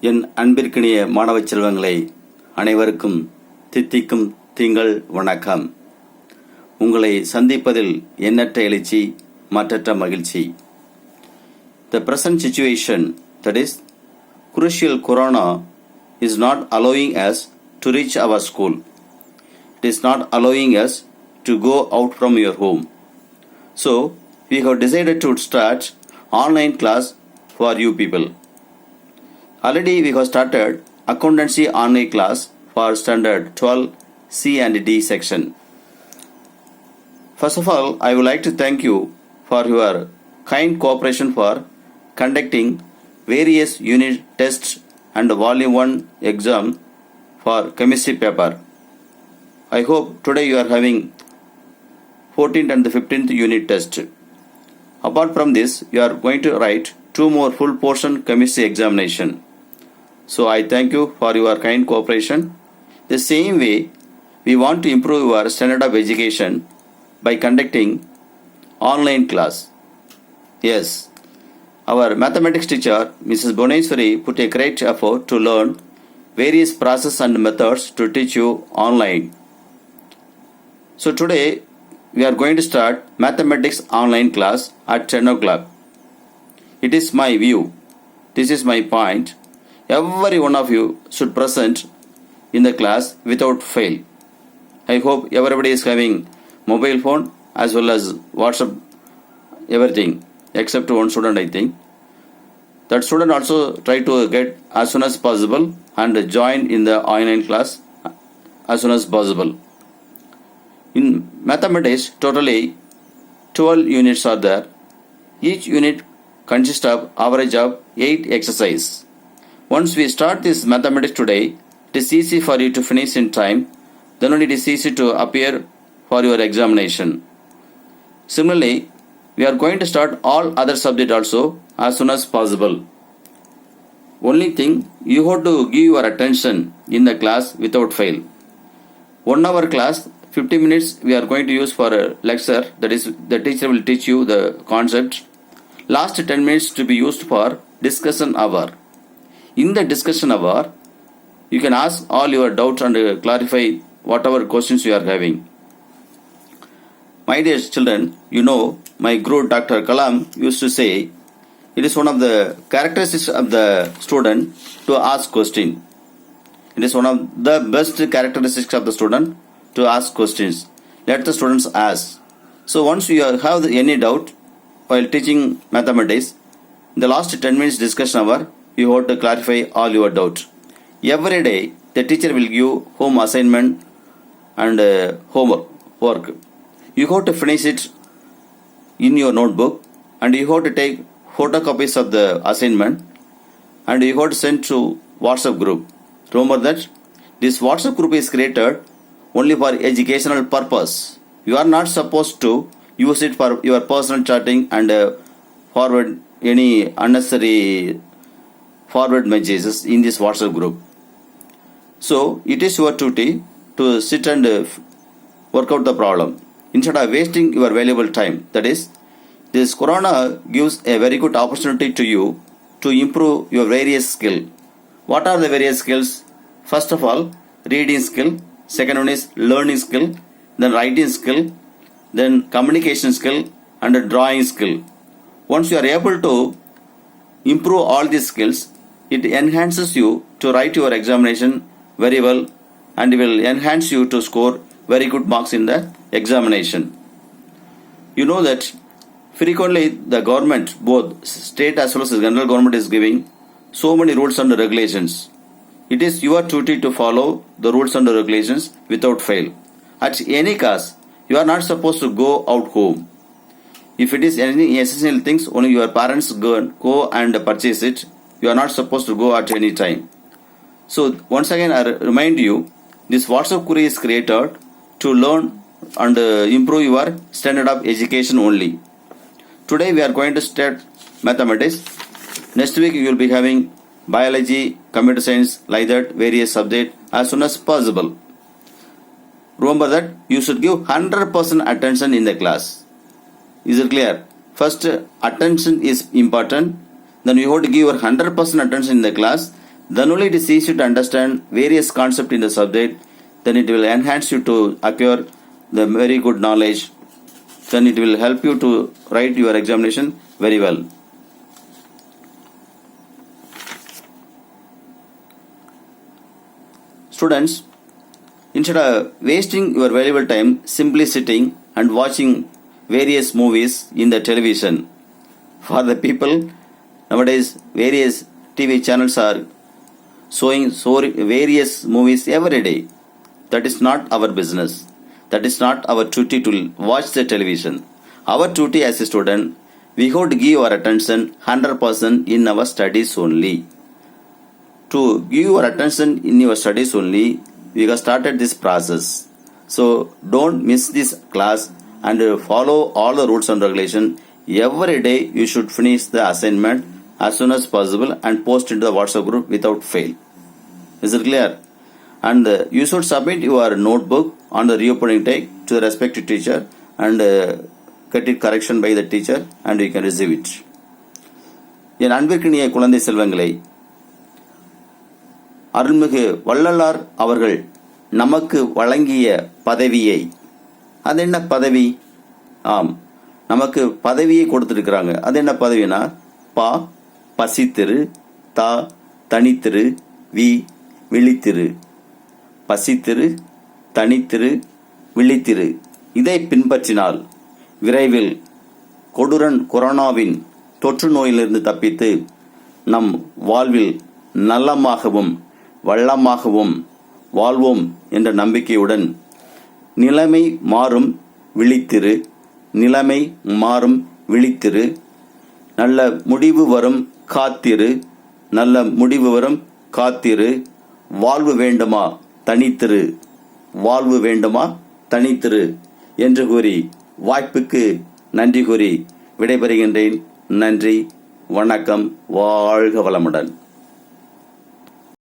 என் அன்பிற்கினிய மாணவ செல்வங்களே, அனைவருக்கும் தித்திக்கும் திங்கள் வணக்கம். உங்களை சந்திப்பதில் எண்ணற்ற எழுச்சி, மற்றற்ற மகிழ்ச்சி. The present situation, that is, crucial corona, is not allowing us to reach our school. It is not allowing us to go out from your home. So, we have decided to start online class for you people. Already we have started accountancy online class for standard 12 C and D section. First of all, I would like to thank you for your kind cooperation for conducting various unit tests and volume 1 exam for chemistry paper. I hope today you are having 14th and the 15th unit test. Apart from this, you are going to write 2 more full portion chemistry examination. So I thank you for your kind cooperation. The same way, we want to improve your standard of education by conducting online class. Yes, our mathematics teacher, Mrs. Boneshwari, put a great effort to learn various processes and methods to teach you online. So today, we are going to start mathematics online class at 10 o'clock. It is my view. This is my point. Every one of you should present in the class without fail. I hope everybody is having mobile phone as well as WhatsApp, everything, except one student, I think. That student also try to get as soon as possible and join in the online class as soon as possible. In mathematics, totally 12 units are there. Each unit consists of average of 8 exercises. Once we start this mathematics today, it is easy for you to finish in time. Then only it is easy to appear for your examination. Similarly, we are going to start all other subjects also as soon as possible. Only thing, you have to give your attention in the class without fail. 1 hour class, 50 minutes we are going to use for a lecture. That is, the teacher will teach you the concept. Last 10 minutes to be used for discussion hour. In the discussion hour, you can ask all your doubts and clarify whatever questions you are having. My dear children, you know, my guru Dr. Kalam used to say, it is one of the characteristics of the student to ask question. It is one of the best characteristics of the student to ask questions. Let the students ask. So once you have any doubt while teaching mathematics, in the last 10 minutes discussion hour, you have to clarify all your doubts. Every day, the teacher will give home assignment and homework work. You have to finish it in your notebook and you have to take photocopies of the assignment and you have to send to WhatsApp group. Remember that this WhatsApp group is created only for educational purpose. You are not supposed to use it for your personal chatting and forward any unnecessary forward messages in this WhatsApp group. So, it is your duty to sit and work out the problem instead of wasting your valuable time. That is, this corona gives a very good opportunity to you to improve your various skills. What are the various skills? First of all, reading skill. Second one is learning skill. Then writing skill. Then communication skill and drawing skill. Once you are able to improve all these skills, it enhances you to write your examination very well and will enhance you to score very good marks in the examination. You know that frequently the government, both state as well as the general government, is giving so many rules and regulations. It is your duty to follow the rules and regulations without fail. At any cost, you are not supposed to go out home. If it is any essential things, only your parents go and purchase it. You are not supposed to go at any time. So once again, I remind you, this WhatsApp group is created to learn and improve your standard of education only. Today we are going to start mathematics. Next week you will be having biology, computer science, like that, various subjects as soon as possible. Remember that you should give 100% attention in the class. Is it clear? First, attention is important. Then you have to give your 100% attention in the class. Then only it is easy to understand various concepts in the subject. Then it will enhance you to acquire the very good knowledge. Then it will help you to write your examination very well. Students, instead of wasting your valuable time simply sitting and watching various movies in the television, for the people nowadays various TV channels are showing various movies every day. That is not our business. That is not our duty to watch the television. Our duty as a student, we have to give our attention 100% in our studies only. To give your attention in your studies only, we have started this process. So don't miss this class and follow all the rules and regulations. Every day you should finish the assignment as soon as possible and post into the WhatsApp group without fail. Is it clear? And you should submit your notebook on the reopening day to the respective teacher and get it correction by the teacher and you can receive it. என் அன்பிற்கினிய குழந்தை செல்வங்களை, அருள்மிகு வள்ளலார் அவர்கள் நமக்கு வழங்கிய பதவியை, அது என்ன பதவி? ஆம், நமக்கு பதவியை கொடுத்துருக்கிறாங்க. அது என்ன பதவினா, பா பசித்திரு, தா தனித்திரு, வி விழித்திரு. பசித்திரு, தனித்திரு, விழித்திரு. இதை பின்பற்றினால் விரைவில் கொரோனாவின் தொற்று நோயிலிருந்து தப்பித்து நம் வாழ்வில் நலமாகவும் வளமாகவும் வாழ்வோம் என்ற நம்பிக்கையுடன் நிலைமை மாறும் விழித்திரு, நிலைமை மாறும் விழித்திரு, நல்ல முடிவு வரும் காத்திரு, நல்ல முடிவு வரும் காத்திரு, வாழ்வு வேண்டுமா தனித்திரு, வாழ்வு வேண்டுமா தனித்திரு என்று கூறி வாய்ப்புக்கு நன்றி கூறி விடைபெறுகின்றேன். நன்றி, வணக்கம், வாழ்க வளமுடன்.